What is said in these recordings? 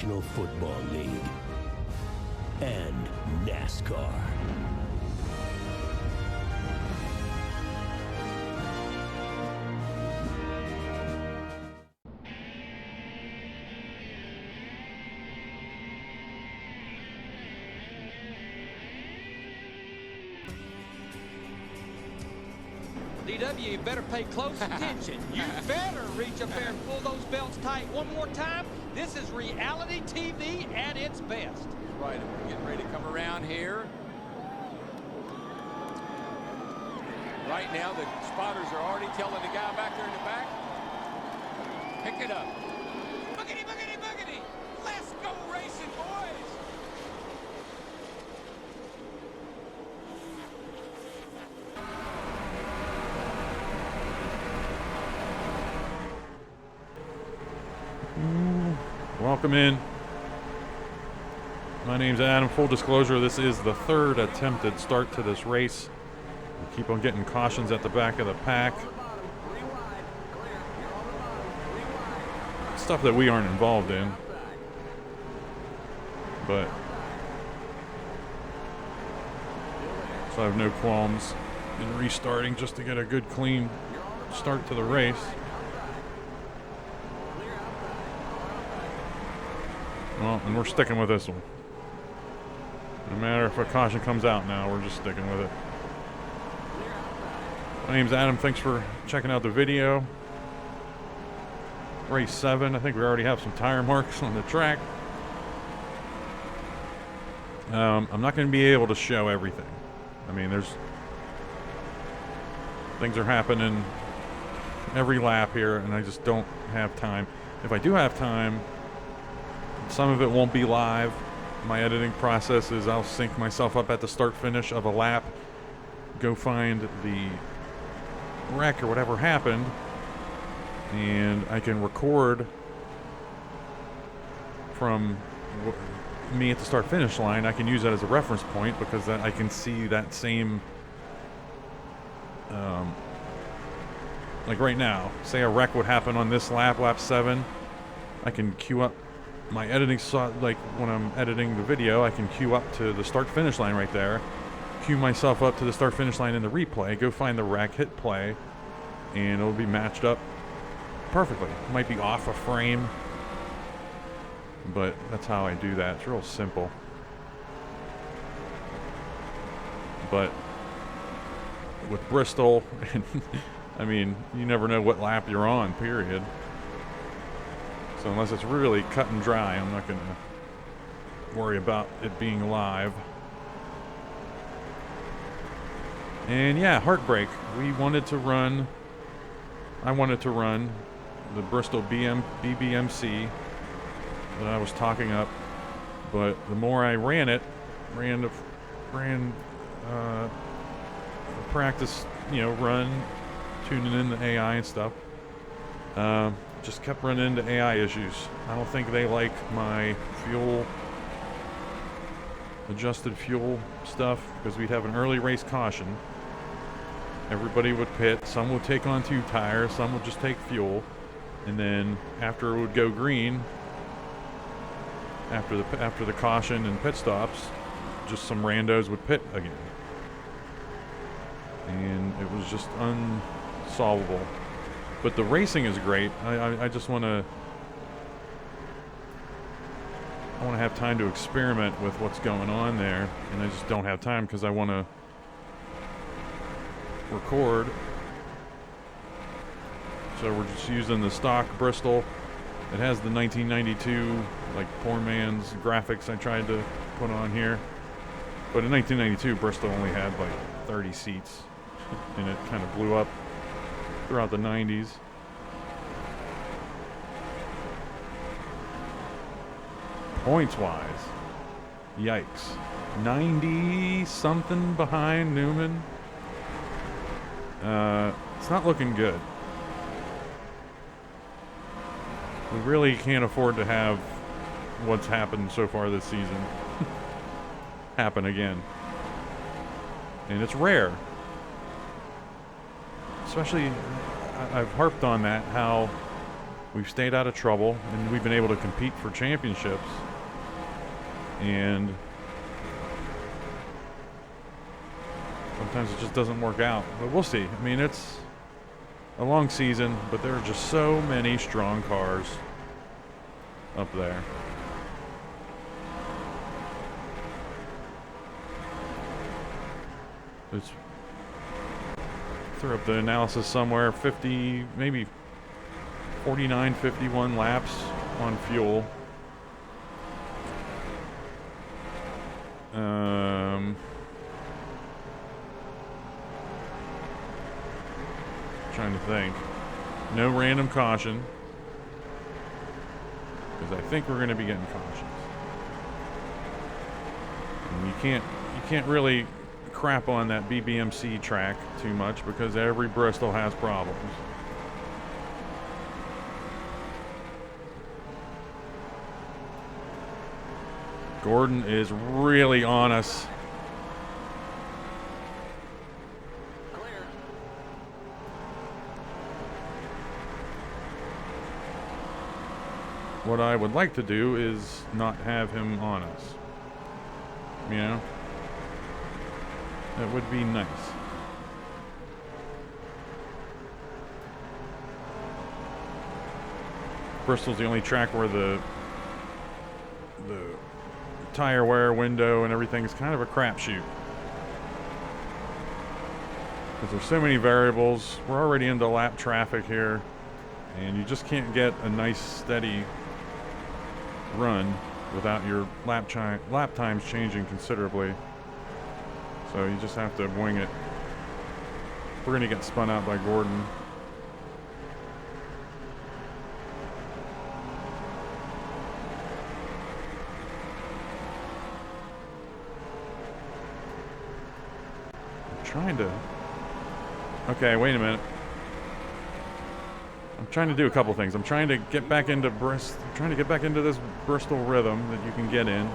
National Football League and NASCAR. DW, you better pay close attention. You better reach up there and pull those belts tight one more time. This is reality TV at its best. Right, and we're getting ready to come around here. Right now, the spotters are already telling the guy back there in the back, pick it up. Boogity, boogity, boogity. Let's go racing, boys. Welcome in. My name's Adam. Full disclosure, this is the third attempted start to this race. We keep on getting cautions at the back of the pack. Stuff that we aren't involved in. But so I have no qualms in restarting just to get a good clean start to the race. Well, and we're sticking with this one. No matter if a caution comes out now, we're just sticking with it. My name's Adam. Thanks for checking out the video. Race 7. I think we already have some tire marks on the track. I'm not going to be able to show everything. I mean, things are happening every lap here, and I just don't have time. If I do have time, some of it won't be live. My editing process is I'll sync myself up at the start finish of a lap, go find the wreck or whatever happened, and I can record from me at the start finish line. I can use that as a reference point because then I can see that same like right now, say a wreck would happen on this lap, lap 7. I can queue up my editing, like when I'm editing the video, I can queue up to the start finish line right there, queue myself up to the start finish line in the replay, go find the wreck, hit play, and it'll be matched up perfectly. It might be off a frame, but that's how I do that. It's real simple. But with Bristol, I mean, you never know what lap you're on, period. So unless it's really cut and dry, I'm not going to worry about it being live. And yeah, heartbreak. I wanted to run the Bristol BBMC that I was talking up, but the more I ran practice, run, tuning in the AI and stuff, just kept running into AI issues. I don't think they like my adjusted fuel stuff, because we'd have an early race caution. Everybody would pit. Some would take on 2 tires. Some would just take fuel. And then after it would go green, after the caution and pit stops, just some randos would pit again. And it was just unsolvable. But the racing is great. I just want to have time to experiment with what's going on there, and I just don't have time because I want to record. So we're just using the stock Bristol. It has the 1992 like poor man's graphics I tried to put on here, but in 1992 Bristol only had like 30 seats, and it kind of blew up throughout the 90s. Points wise, yikes. 90 something behind Newman. It's not looking good. We really can't afford to have what's happened so far this season happen again. And it's rare. Especially, I've harped on that, how we've stayed out of trouble, and we've been able to compete for championships. And sometimes it just doesn't work out. But we'll see. I mean, it's a long season, but there are just so many strong cars up there. It's threw up the analysis somewhere, 50, maybe 49, 51 laps on fuel. Trying to think. No random caution, because I think we're going to be getting cautions. And you can't really crap on that BBMC track too much, because every Bristol has problems. Gordon is really on us. What I would like to do is not have him on us. You know? That would be nice. Bristol's the only track where the tire wear window and everything is kind of a crapshoot. Because there's so many variables. We're already into lap traffic here, and you just can't get a nice steady run without your lap times changing considerably. So you just have to wing it. We're going to get spun out by Gordon. I'm trying to... Okay, wait a minute. I'm trying to do a couple things. I'm trying to get back into this Bristol rhythm that you can get in.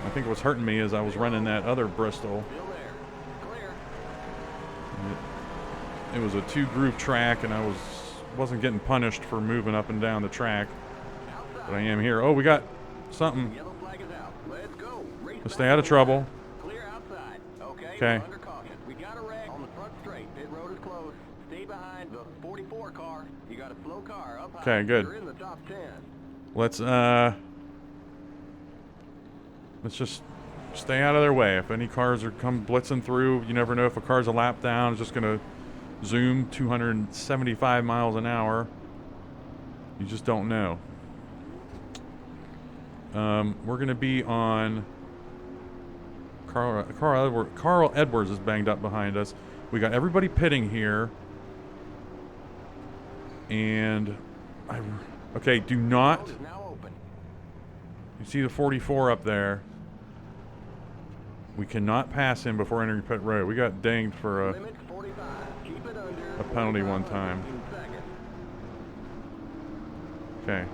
I think what's hurting me is I was running that other Bristol. It was a 2-groove track, and I wasn't getting punished for moving up and down the track. But I am here. Oh, we got something. Let's stay out of trouble. Okay. Okay, good. Let's just stay out of their way. If any cars are come blitzing through, you never know if a car's a lap down. It's just gonna zoom 275 miles an hour. You just don't know. We're gonna be on Carl Edwards is banged up behind us. We got everybody pitting here. And okay, do not. You see the 44 up there. We cannot pass him before entering pit road. We got dinged for a penalty one time. Okay.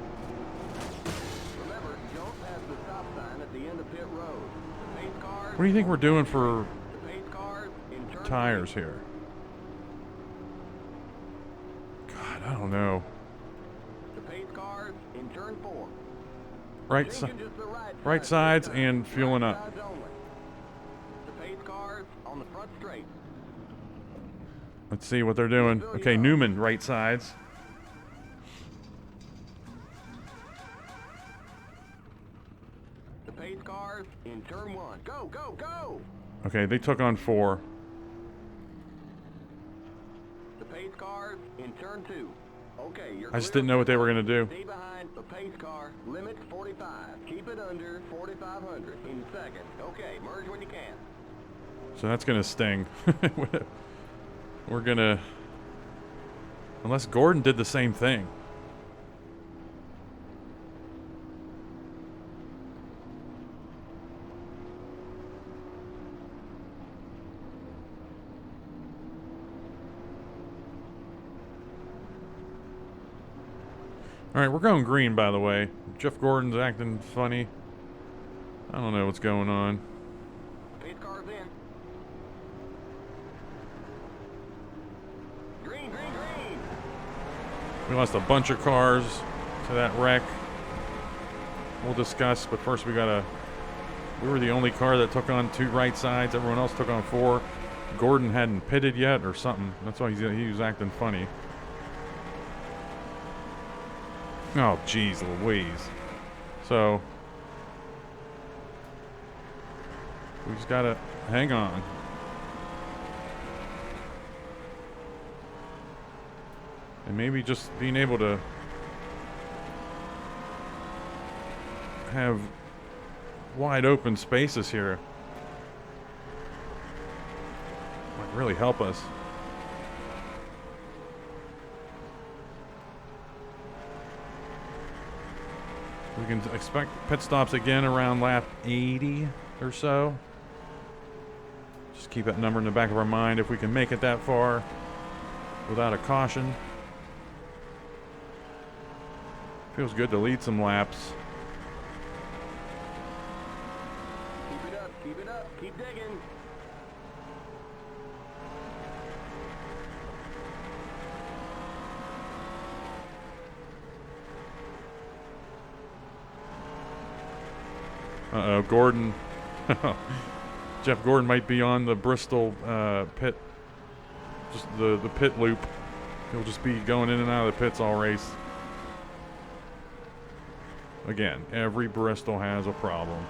What do you think we're doing for tires here? God, I don't know. Right sides and fueling up. Let's see what they're doing. Okay, Newman, right sides. The pace cars in turn 1. Go, go, go! Okay, they took on 4. The pace cars in turn 2. Okay, I just didn't know what they were going to do. Stay behind the pace car. Limit 45. Keep it under 4,500 in second. Okay, merge when you can. So that's going to sting. We're going to... Unless Gordon did the same thing. All right, we're going green, by the way. Jeff Gordon's acting funny. I don't know what's going on. Pace car's in. Green, green, green. We lost a bunch of cars to that wreck. We'll discuss, but first we were the only car that took on 2 right sides. Everyone else took on 4. Gordon hadn't pitted yet or something. That's why he was acting funny. Oh, geez Louise. So, we just gotta hang on. And maybe just being able to have wide open spaces here might really help us. We can expect pit stops again around lap 80 or so. Just keep that number in the back of our mind if we can make it that far without a caution. Feels good to lead some laps. Keep it up, keep digging. Uh-oh, Gordon. Jeff Gordon might be on the Bristol pit, just the pit loop. He'll just be going in and out of the pits all race. Again, every Bristol has a problem.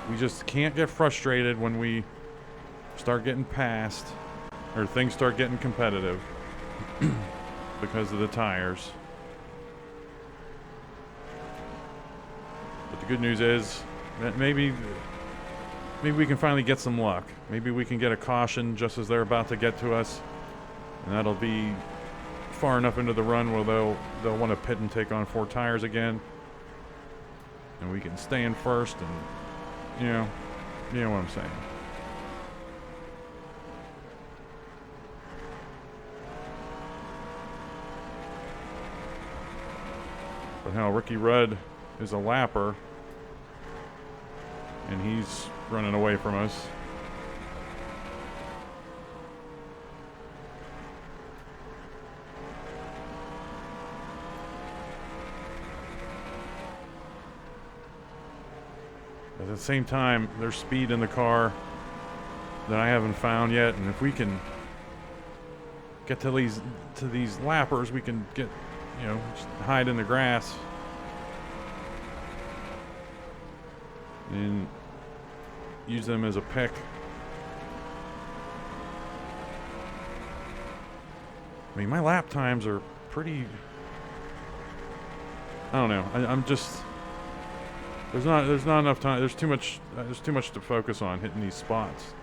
We just can't get frustrated when we start getting past or things start getting competitive because of the tires. But the good news is that maybe we can finally get some luck. Maybe we can get a caution just as they're about to get to us, and that'll be far enough into the run where they'll want to pit and take on 4 tires again, and we can stay in first, and you know what I'm saying. But hell, Ricky Rudd is a lapper, and he's running away from us. At the same time, there's speed in the car that I haven't found yet, and if we can get to these lappers, we can get, just hide in the grass and use them as a pick. I mean, my lap times are pretty, I don't know. I'm just, there's not enough time. There's too much to focus on hitting these spots.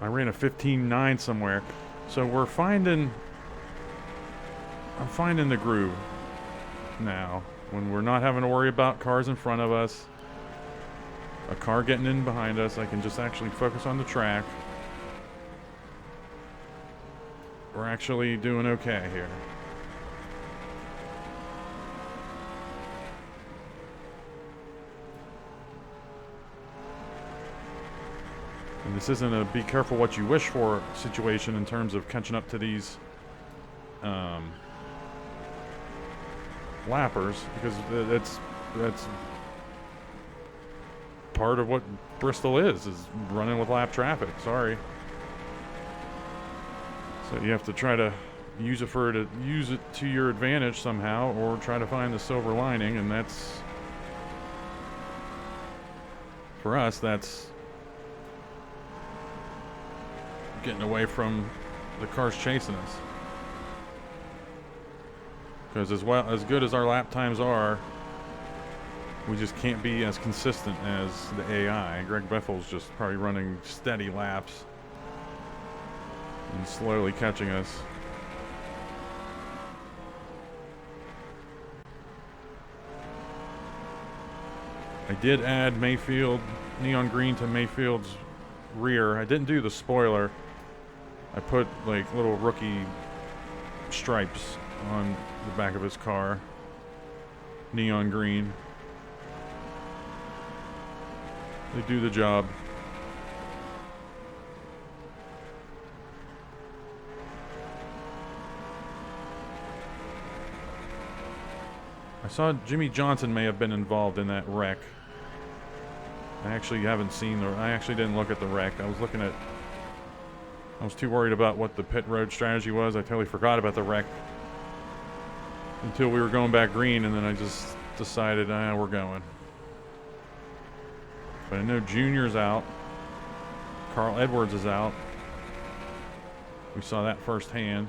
I ran a 15.9 somewhere, so I'm finding the groove now when we're not having to worry about cars in front of us, a car getting in behind us. I can just actually focus on the track. We're actually doing okay here. And this isn't a be careful what you wish for situation in terms of catching up to these lappers, because that's part of what Bristol is running with lap traffic. Sorry. So you have to try to use it to your advantage somehow, or try to find the silver lining, and that's, for us, that's getting away from the cars chasing us. Because as good as our lap times are, we just can't be as consistent as the AI. Greg Beffel's just probably running steady laps and slowly catching us. I did add Mayfield, neon green to Mayfield's rear. I didn't do the spoiler. I put like little rookie stripes on the back of his car. Neon green. They do the job. I saw Jimmy Johnson may have been involved in that wreck. I actually haven't seen I actually didn't look at the wreck. I was too worried about what the pit road strategy was. I totally forgot about the wreck until we were going back green, and then I just decided, we're going. But I know Junior's out. Carl Edwards is out. We saw that firsthand.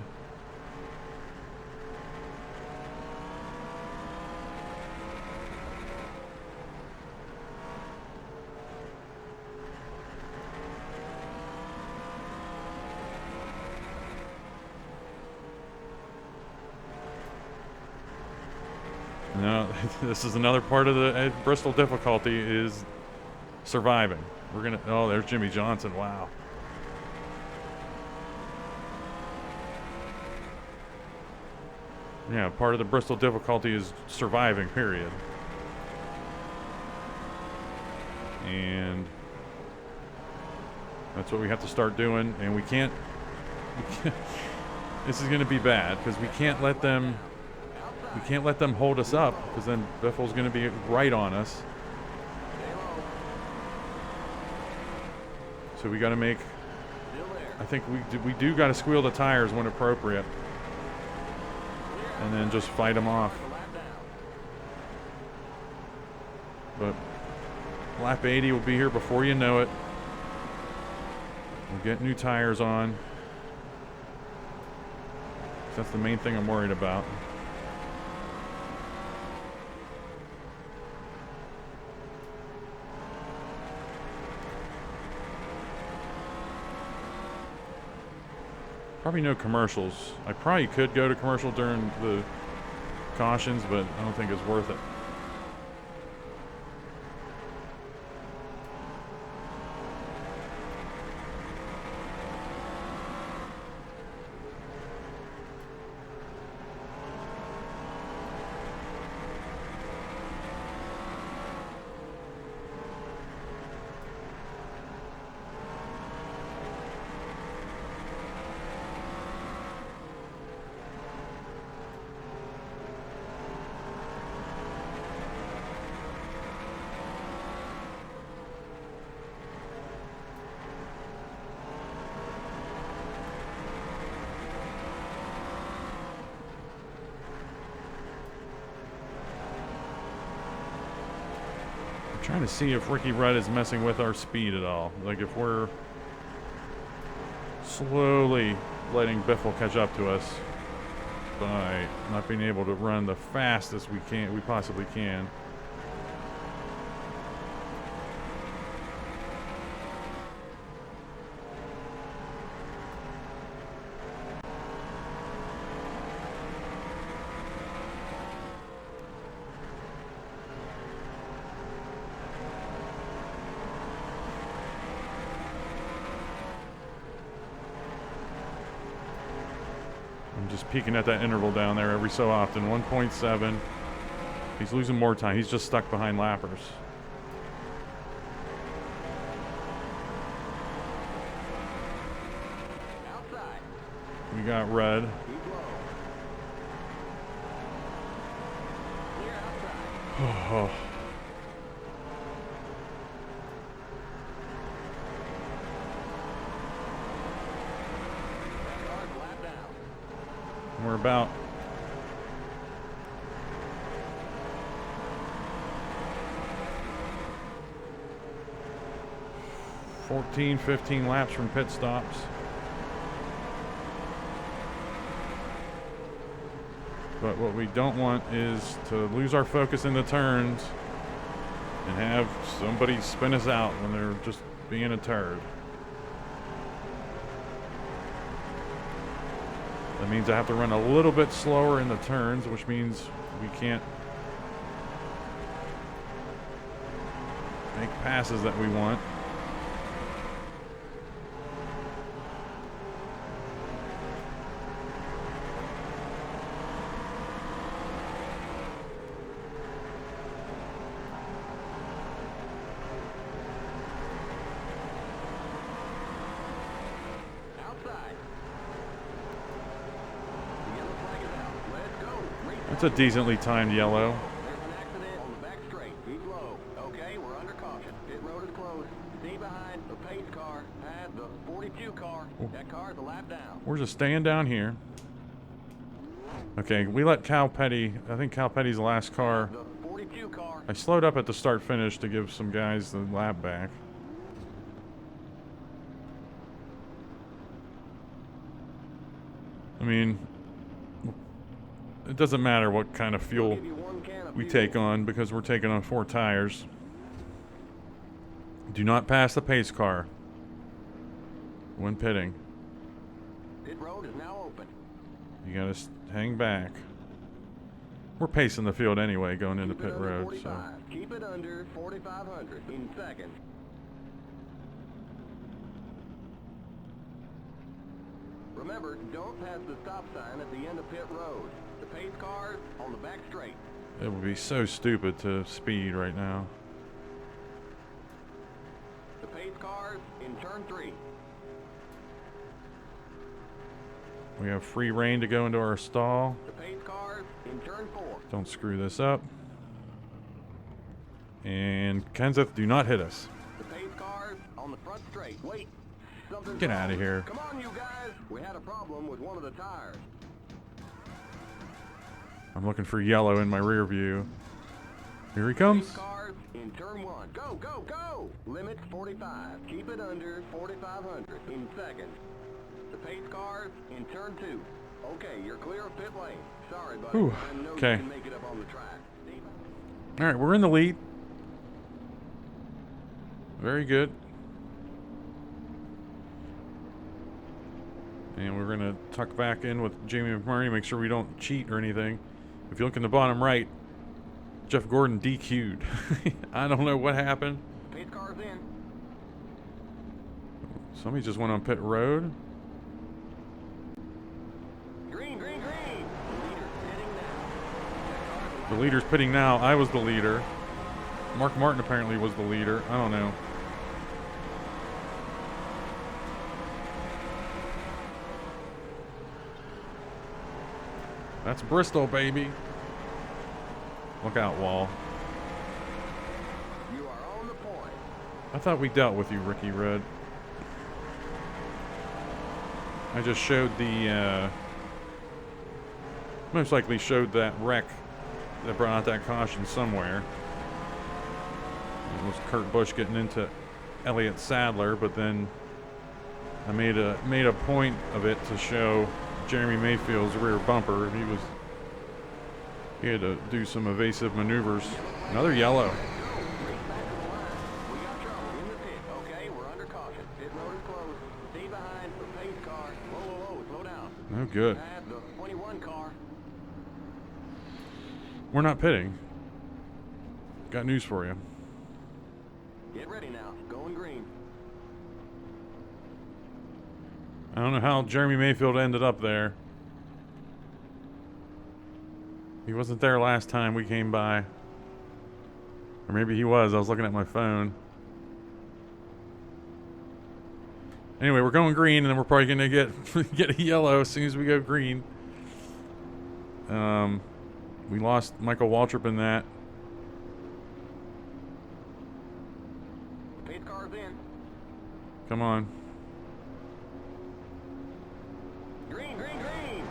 No, this is another part of the Bristol difficulty is surviving. We're gonna. Oh, there's Jimmy Johnson. Wow. Yeah, part of the Bristol difficulty is surviving. Period. And that's what we have to start doing. And we can't this is going to be bad because we can't let them. We can't let them hold us up because then Biffle's going to be right on us. So we got to make. I think we do got to squeal the tires when appropriate, and then just fight them off. But lap 80 will be here before you know it. We'll get new tires on. That's the main thing I'm worried about. Probably no commercials. I probably could go to commercial during the cautions, but I don't think it's worth it. Trying to see if Ricky Rudd is messing with our speed at all. Like if we're slowly letting Biffle catch up to us by not being able to run the fastest we possibly can. Just peeking at that interval down there every so often. 1.7. He's losing more time. He's just stuck behind lappers. Outside. We got red. Clear outside. Oh. We're about 14, 15 laps from pit stops. But what we don't want is to lose our focus in the turns and have somebody spin us out when they're just being a turd. That means I have to run a little bit slower in the turns, which means we can't make passes that we want. It's a decently timed yellow. There's an accident on the back straight. Keep low. Okay, we're under caution. Pit road is closed. See behind the pace car. Past the 42 car. That car is a lap down. We're just staying down here. Okay, we let Cal Petty. I think Cal Petty's the last car. The 42 car. I slowed up at the start finish to give some guys the lap back. I mean, it doesn't matter what kind of fuel we take on because we're taking on 4 tires. Do not pass the pace car when pitting. Pit road is now open. You gotta hang back. We're pacing the field anyway going into Keep it pit under road. 45. So Keep it under 4,500 in seconds. Remember, don't pass the stop sign at the end of pit road. The pace cars on the back straight. it would be so stupid to speed right now. The pace cars in turn 3. We have free reign to go into our stall. The pace cars in turn 4. Don't screw this up. And Kenseth, do not hit us. The pace cars on the front straight. Wait. Something's Get wrong. out of here. Come on, you guys. We had a problem with one of the tires. I'm looking for yellow in my rear view. Here he comes. Pace cars in turn 1. Go, go, go. Limit 45. Keep it under 4,500 in seconds. The pace cars in turn 2. Okay, you're clear of pit lane. Sorry, buddy. Whew, I know okay. you can make it up on the track. All right, we're in the lead. Very good. And we're going to tuck back in with Jamie McMurray, make sure we don't cheat or anything. If you look in the bottom right, Jeff Gordon DQ'd. I don't know what happened. Pace cars in. Somebody just went on pit road. Green, green, green. The leader's heading now. The leader's pitting now. I was the leader. Mark Martin apparently was the leader. I don't know. That's Bristol, baby. Look out, Wall. You are on the point. I thought we dealt with you, Ricky Rudd. I just showed the, most likely showed that wreck that brought out that caution somewhere. It was Kurt Busch getting into Elliott Sadler, but then I made a point of it to show Jeremy Mayfield's rear bumper. He had to do some evasive maneuvers. Another yellow. Race back to the line. We got trouble in the pit. Okay, we're under caution. Pit road is closed. Stay behind the pace car. Whoa, whoa, whoa, slow down. No good. Past the 21 car. We're not pitting. Got news for you. Get ready now. Going green. I don't know how Jeremy Mayfield ended up there. He wasn't there last time we came by. Or maybe he was. I was looking at my phone. Anyway, we're going green, and then we're probably going to get a yellow as soon as we go green. We lost Michael Waltrip in that. Pace car's in. Come on. Green, green, green.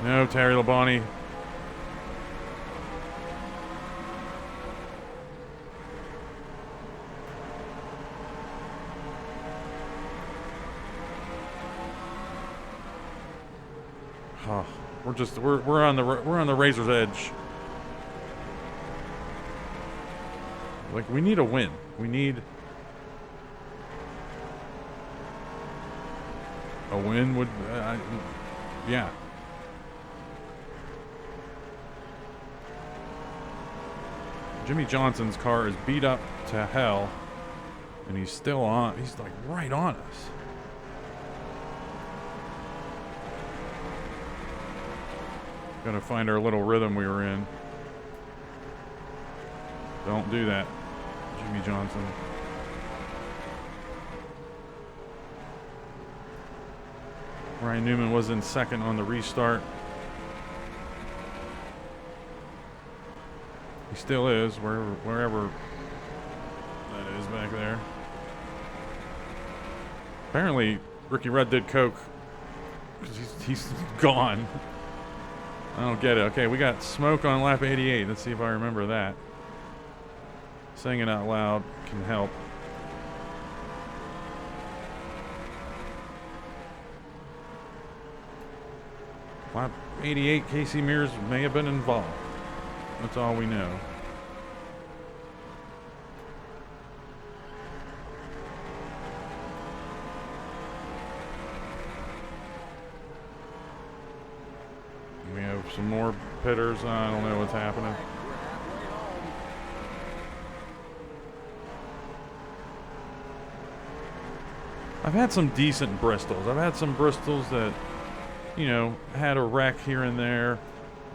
No, Terry Labonte. Oh, we're on the razor's edge. Like, we need a win. We need a win would yeah. Jimmy Johnson's car is beat up to hell, and he's still on. He's like right on us. Gotta find our little rhythm we were in. Don't do that, Jimmy Johnson. Ryan Newman was in second on the restart. He still is, wherever that is back there. Apparently, Ricky Rudd did coke, because he's gone. I don't get it. Okay, we got smoke on lap 88. Let's see if I remember that. Saying it out loud can help. Lap 88, Casey Mears may have been involved. That's all we know. We have some more pitters. I don't know what's happening. I've had some decent Bristols. I've had some Bristols that, you know, had a wreck here and there,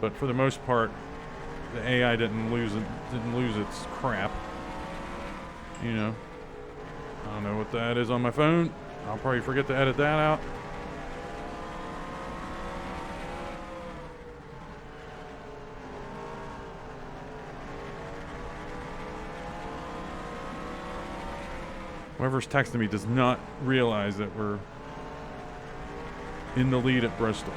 but for the most part, the AI didn't lose its crap. You know, I don't know what that is on my phone. I'll probably forget to edit that out. Whoever's texting me does not realize that we're in the lead at Bristol.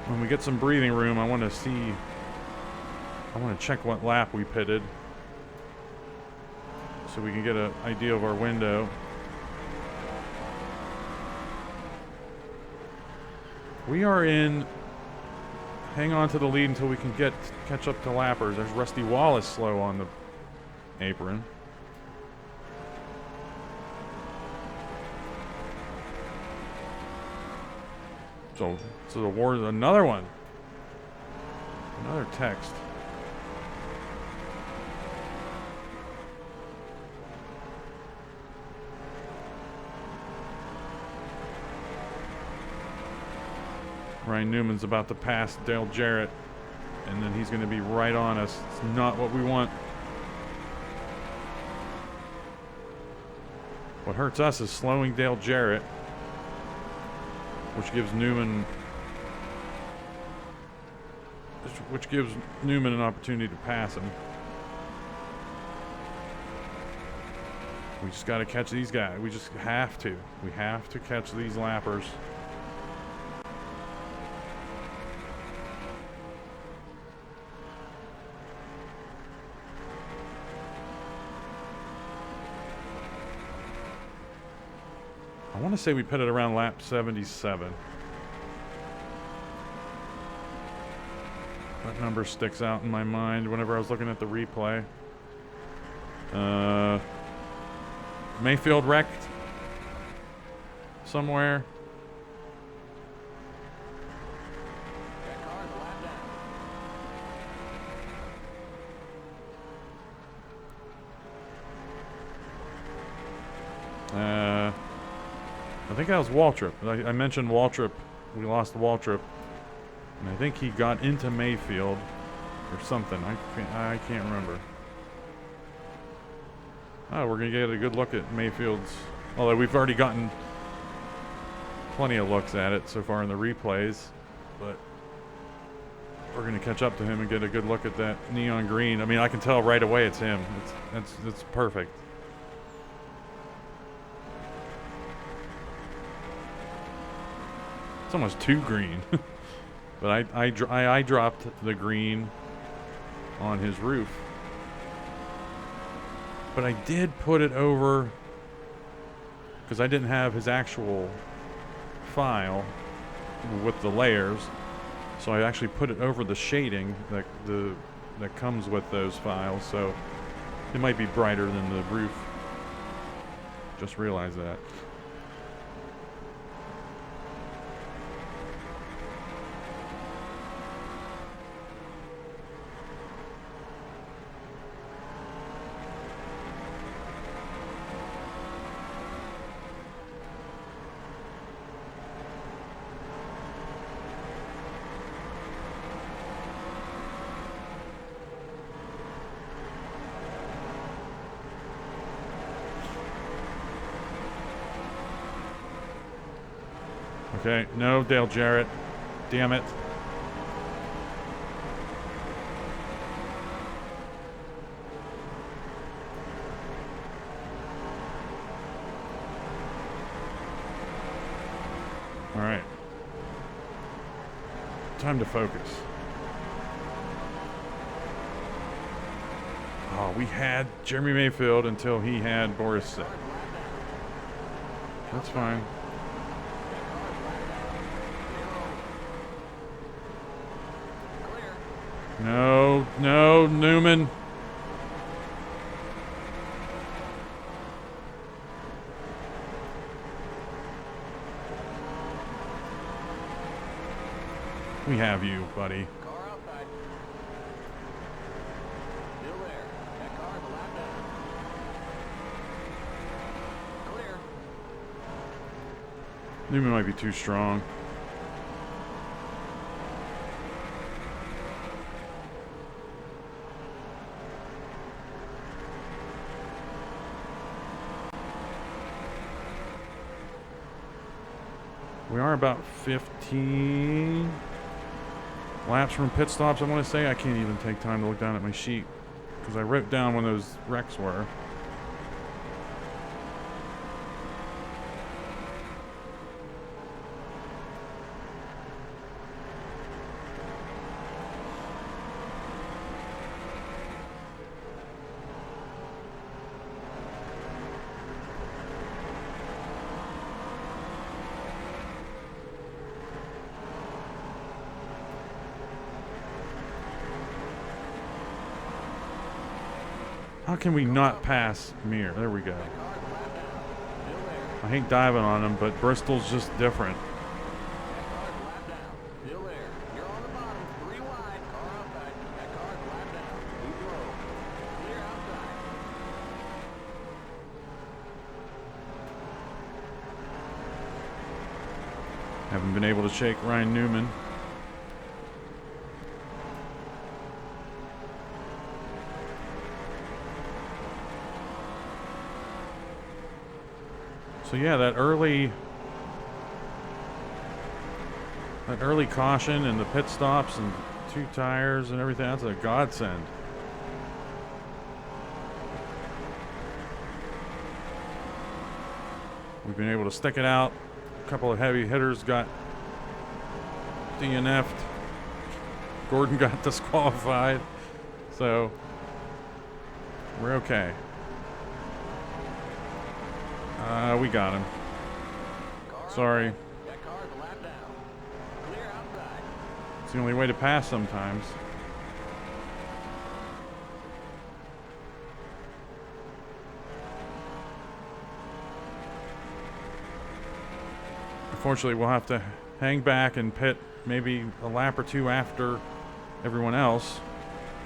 When we get some breathing room, I want to check what lap we pitted so we can get an idea of our window. We are in, hang on to the lead until we can catch up to lappers. There's Rusty Wallace slow on the apron. So the war, another one. Another text. Ryan Newman's about to pass Dale Jarrett, and then he's going to be right on us. It's not what we want. What hurts us is slowing Dale Jarrett, which gives Newman an opportunity to pass him. We just got to catch these guys. We just have to. We have to catch these lappers. I want to say we put it around lap 77. That number sticks out in my mind whenever I was looking at the replay. Mayfield wrecked somewhere. That car's a lap down. I think that was Waltrip. I mentioned Waltrip. We lost Waltrip. And I think he got into Mayfield or something. I can't remember. Oh, we're going to get a good look at Mayfield's. Although we've already gotten plenty of looks at it so far in the replays. But we're going to catch up to him and get a good look at that neon green. I mean, I can tell right away it's him. It's perfect. It's almost too green. But I dropped the green on his roof. But I did put it over, because I didn't have his actual file with the layers. So I actually put it over the shading that comes with those files. So it might be brighter than the roof. Just realized that. Okay, no, Dale Jarrett. Damn it. All right. Time to focus. Oh, we had Jeremy Mayfield until he had Boris sick. That's fine. No, no, Newman. We have you, buddy. Car outside. Still there. That car's a lap down. Clear. Newman might be too strong. We are about 15 laps from pit stops, I want to say. I can't even take time to look down at my sheet because I wrote down when those wrecks were. How can we not pass Mir? There we go. I hate diving on him, but Bristol's just different. Still there. You're on the bottom. 3 wide. Car outside. That car's lap down. Keep low. Clear outside. Haven't been able to shake Ryan Newman. So yeah, that early caution and the pit stops and 2 tires and everything, that's a godsend. We've been able to stick it out. A couple of heavy hitters got DNF'd. Gordon got disqualified. So we're okay. We got him. Sorry. That car's a lap down. Clear outside. It's the only way to pass sometimes. Unfortunately, we'll have to hang back and pit maybe a lap or 2 after everyone else.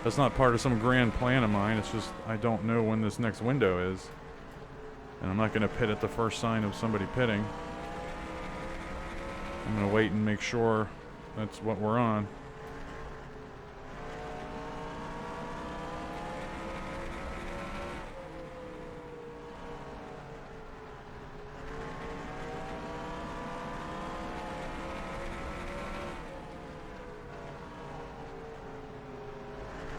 That's not part of some grand plan of mine. It's just I don't know when this next window is. And I'm not going to pit at the first sign of somebody pitting. I'm going to wait and make sure that's what we're on.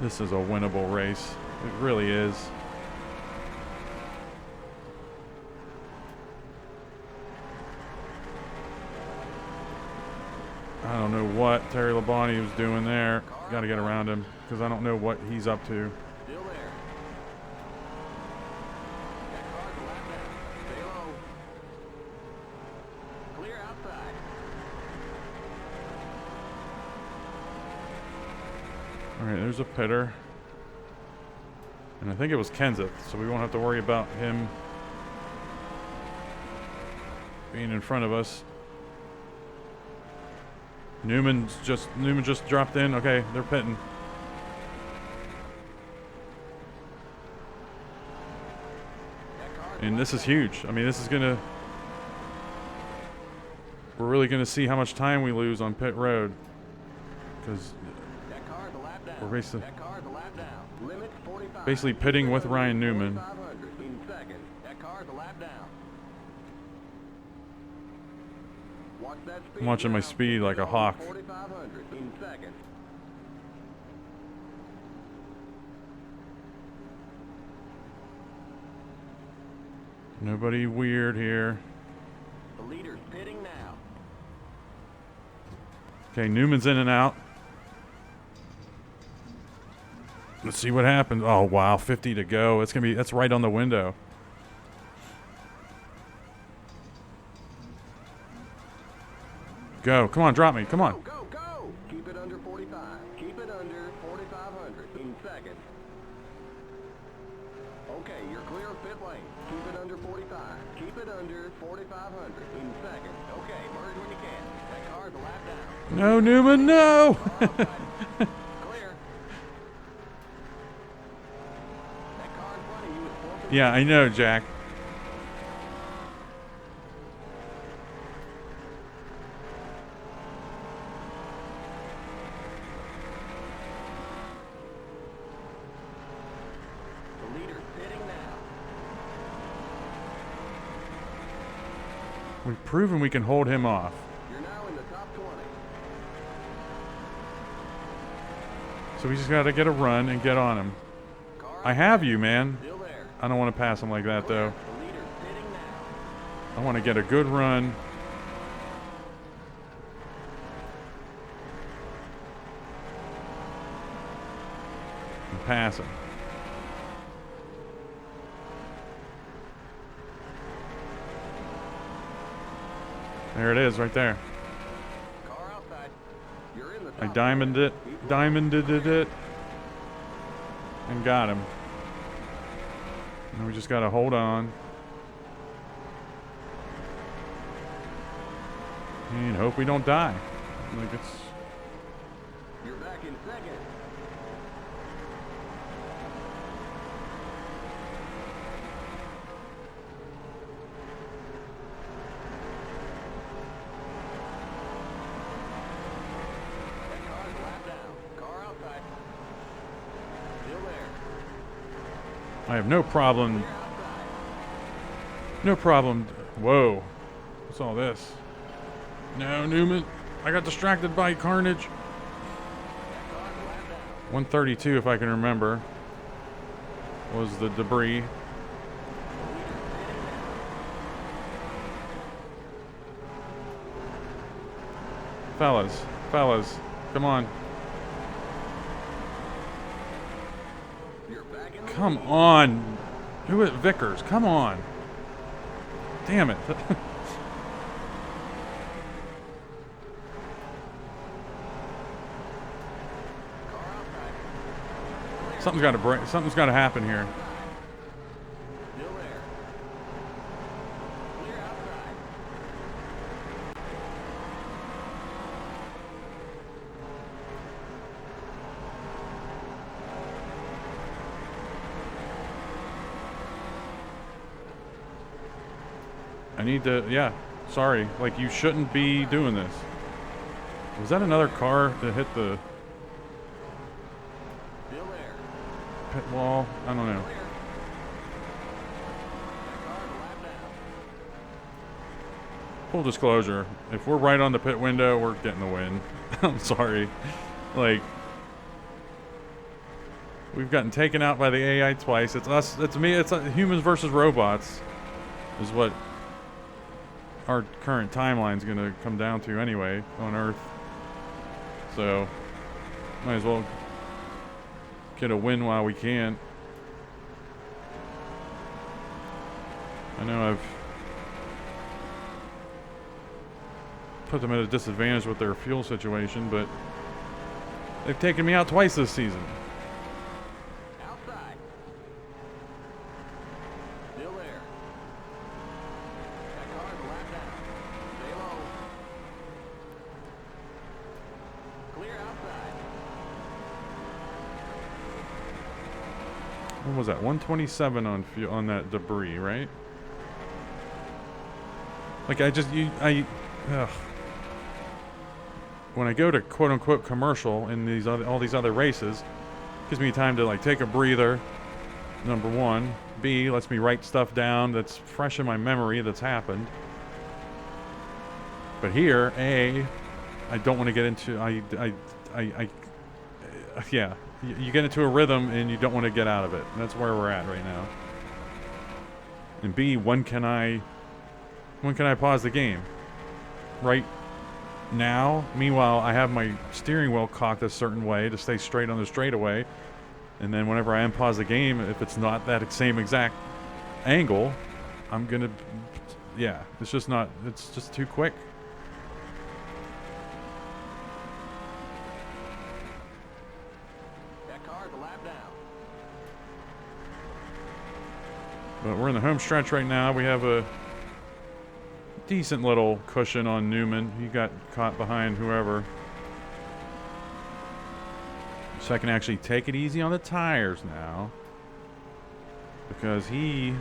This is a winnable race. It really is. I don't know what Terry Labonte was doing there. Got to get around him because I don't know what he's up to. Still there. That car's a lap down. Stay low. Clear outside. All right, there's a pitter. And I think it was Kenseth, so we won't have to worry about him being in front of us. Newman just dropped in. Okay, they're pitting. And this is huge. I mean, this is gonna. We're really gonna see how much time we lose on pit road, because we're basically pitting with Ryan Newman. I'm watching my speed like a hawk. Nobody weird here. The leader's pitting now. Okay, Newman's in and out. Let's see what happens. Oh wow, 50 to go. It's gonna be. That's right on the window. Go. Come on, drop me. Come on. Go, go! Keep it under 45. Keep it under 4,500 in second. Okay, you're clear of pit lane. Keep it under 45. Keep it under 4,500 in second. Okay, merge when you can. That car's a lap down. No, Newman, no! Clear. That car in front of you is 4. Yeah, I know, Jack. We've proven we can hold him off. You're now in the top 20. So we just got to get a run and get on him. I have you, man. I don't want to pass him like that, though. The leader's pitting now. I want to get a good run. And pass him. There it is, right there. Car outside. You're in the I top diamonded it, and got him. And we just gotta hold on. And hope we don't die. Like it's. You're back in second. That car's a lap down. Car outside. Still there. I have no problem. Clear outside. No problem. Whoa. What's all this? No, Newman. I got distracted by carnage. That car's a lap down. 132, if I can remember, was the debris. Fellas, come on. You're back in the Come lead. on. Who is Vickers? Come on. Damn it. Car outside. Something's got to break. Something's got to happen here. Still there. Clear outside. I need to. Yeah. Sorry. Like you shouldn't be doing this. Was that another car that hit the Still there. pit wall? I don't know. Clear. That car's a lap down. Full disclosure, if we're right on the pit window, we're getting the win. I'm sorry. Like, we've gotten taken out by the AI twice. It's us, it's me, it's humans versus robots is what our current timeline's going to come down to anyway on Earth. So might as well get a win while we can. I know I've put them at a disadvantage with their fuel situation, but they've taken me out twice this season. Outside. Still there. That car's a lap down. Stay low. Clear outside. What was that? 127 on on that debris, right? Like ugh. When I go to quote unquote commercial in these all these other races, it gives me time to like take a breather. Number one. B, lets me write stuff down that's fresh in my memory that's happened. But here, A, I don't want to get into yeah, you get into a rhythm and you don't want to get out of it. And that's where we're at right now. And B, when can I pause the game? Right now, meanwhile, I have my steering wheel cocked a certain way to stay straight on the straightaway. And then whenever I unpause the game, if it's not that same exact angle, I'm gonna, yeah, it's just too quick. That car's a lap down. But we're in the home stretch right now. We have a decent little cushion on Newman. He got caught behind whoever. So I can actually take it easy on the tires now. Because he,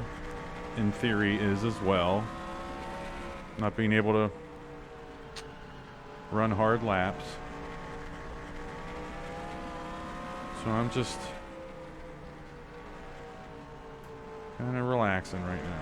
in theory, is as well. Not being able to run hard laps. So I'm just kind of relaxing right now.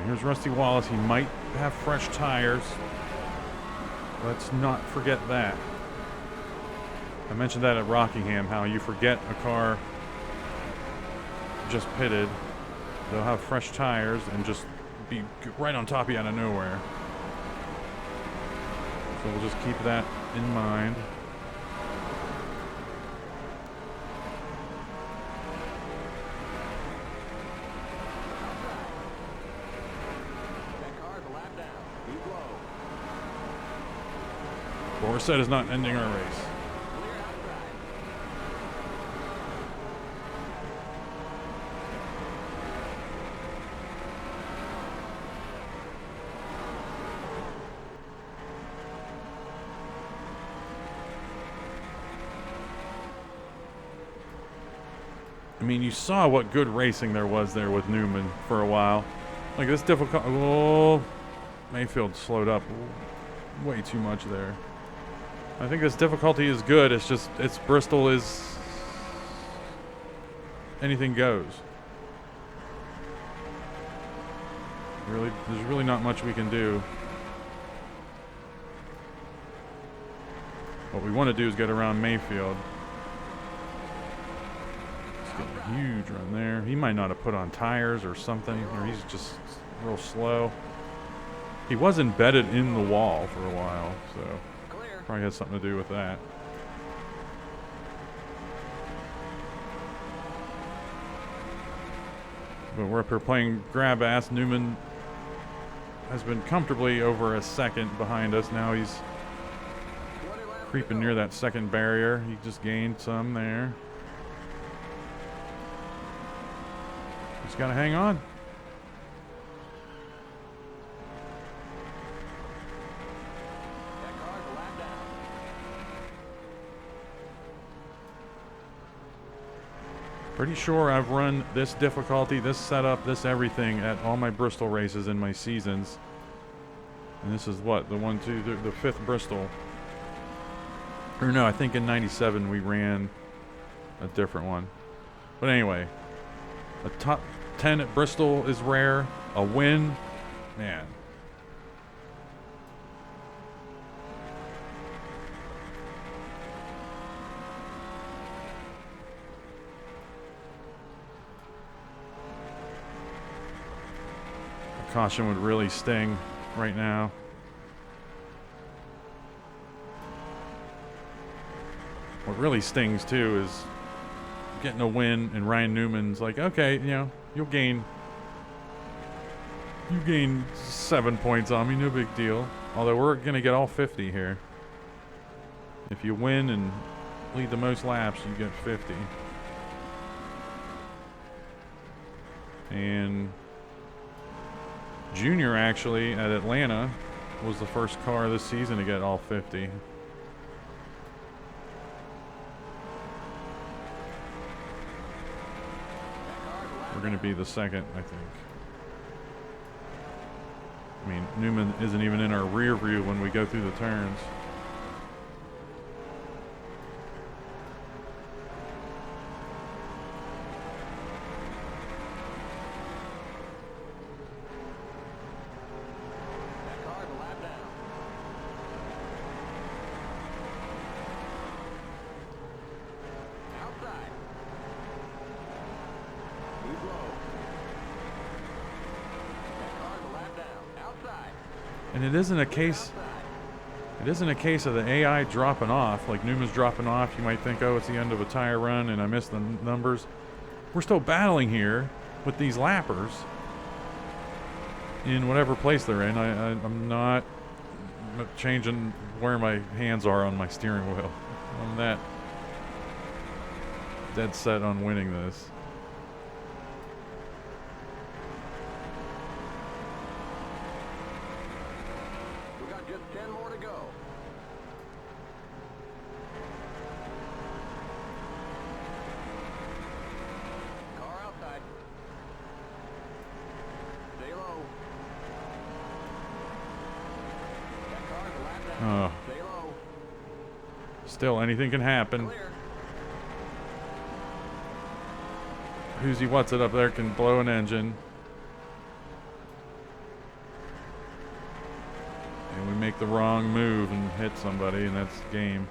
Here's Rusty Wallace. He might have fresh tires. Let's not forget that. I mentioned that at Rockingham, how you forget a car just pitted. They'll have fresh tires and just be right on top of you out of nowhere. So we'll just keep that in mind. Borset is not ending our race. I mean, you saw what good racing there was there with Newman for a while. Like this difficult. Oh, Mayfield slowed up way too much there. I think this difficulty is good. It's just, Bristol is anything goes. Really, there's really not much we can do. What we want to do is get around Mayfield. He's getting a huge run there. He might not have put on tires or something, or he's just real slow. He was embedded in the wall for a while, so probably has something to do with that. But we're up here playing grab ass. Newman has been comfortably over a second behind us. Now he's creeping near that second barrier. He just gained some there. He's got to hang on. Pretty sure I've run this difficulty, this setup, this everything at all my Bristol races in my seasons. And this is what? The fifth Bristol. Or no, I think in 97 we ran a different one. But anyway, a top 10 at Bristol is rare. A win, man. A caution would really sting right now. What really stings too is getting a win, and Ryan Newman's like, okay, you know, you gain 7 points on me, no big deal. Although we're gonna get all 50 here. If you win and lead the most laps, you get 50. And Junior actually at Atlanta was the first car this season to get all 50. We're going to be the second, I think. I mean, Newman isn't even in our rear view when we go through the turns. And it isn't a case of the AI dropping off, like Newman's dropping off. You might think, oh, it's the end of a tire run and I missed the numbers. We're still battling here with these lappers in whatever place they're in. I'm not changing where my hands are on my steering wheel. I'm that dead set on winning this. Still, anything can happen. Who's what's it up there can blow an engine. And we make the wrong move and hit somebody, and that's game.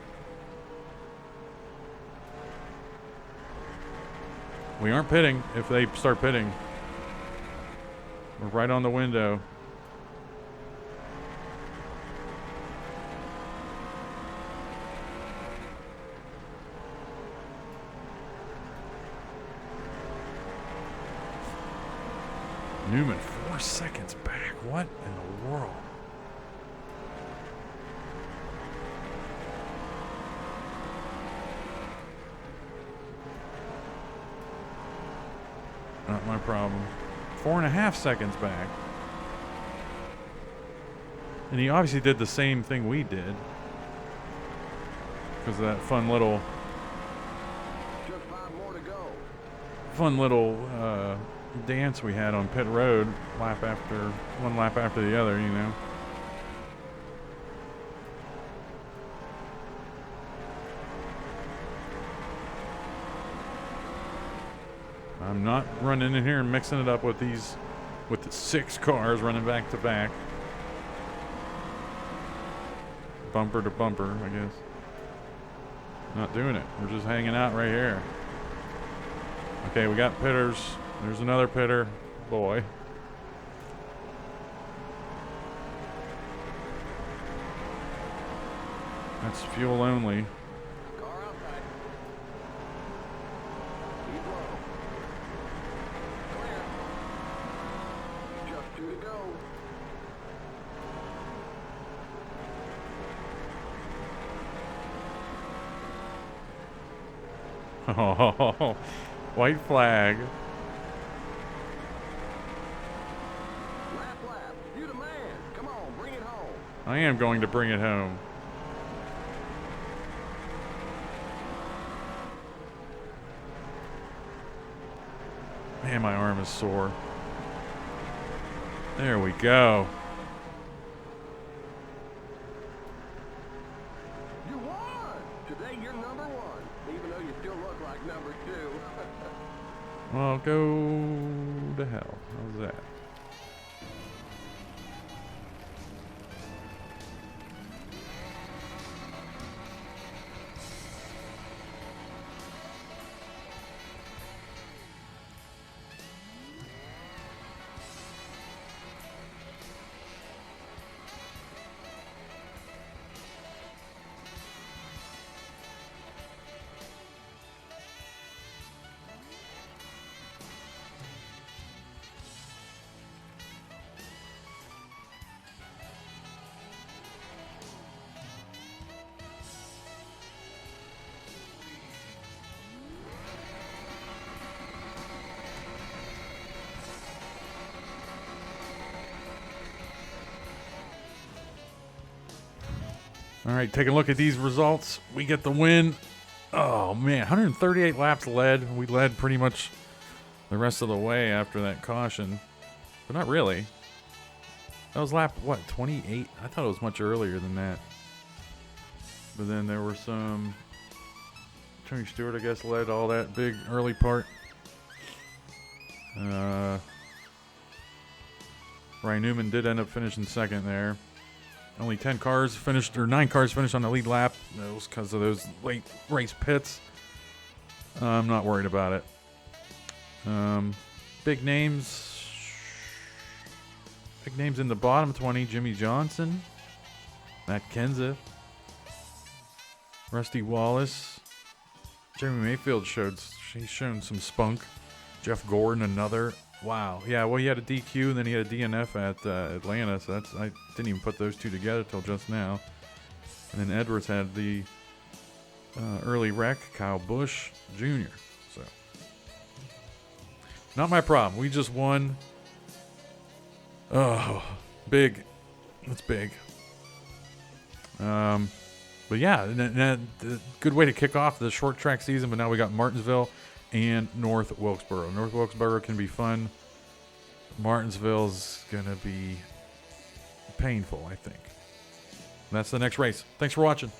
We aren't pitting if they start pitting. We're right on the window. Newman 4 seconds back. What in the world? Not my problem. 4.5 seconds back. And he obviously did the same thing we did. Because of that fun little dance we had on pit road, one lap after the other, you know. I'm not running in here and mixing it up with the 6 cars running back to back. Bumper to bumper, I guess. Not doing it. We're just hanging out right here. Okay, we got pitters. There's another pitter. Boy. That's fuel only. Car outside. Keep low. Clear. Just 2 to go. Oh, white flag. Lap. You the man. Come on, bring it home. I am going to bring it home. Man, my arm is sore. There we go. You won! Today you're number one, even though you still look like number two. Well, go to hell. How's that? All right, take a look at these results. We get the win. Oh, man, 138 laps led. We led pretty much the rest of the way after that caution. But not really. That was lap, what, 28? I thought it was much earlier than that. But then there were some... Tony Stewart, I guess, led all that big early part. Ryan Newman did end up finishing second there. Only 10 cars finished, or 9 cars finished on the lead lap. That was because of those late race pits. I'm not worried about it. Big names. Big names in the bottom 20. Jimmy Johnson. Matt Kenseth. Rusty Wallace. Jeremy Mayfield he's shown some spunk. Jeff Gordon, another. Wow. Yeah, well, he had a DQ, and then he had a DNF at Atlanta, so I didn't even put those two together till just now. And then Edwards had the early wreck, Kyle Busch Jr. So, not my problem. We just won. Oh, big. That's big. But yeah, good way to kick off the short track season, but now we got Martinsville and North Wilkesboro. North Wilkesboro can be fun. Martinsville's going to be painful, I think. That's the next race. Thanks for watching.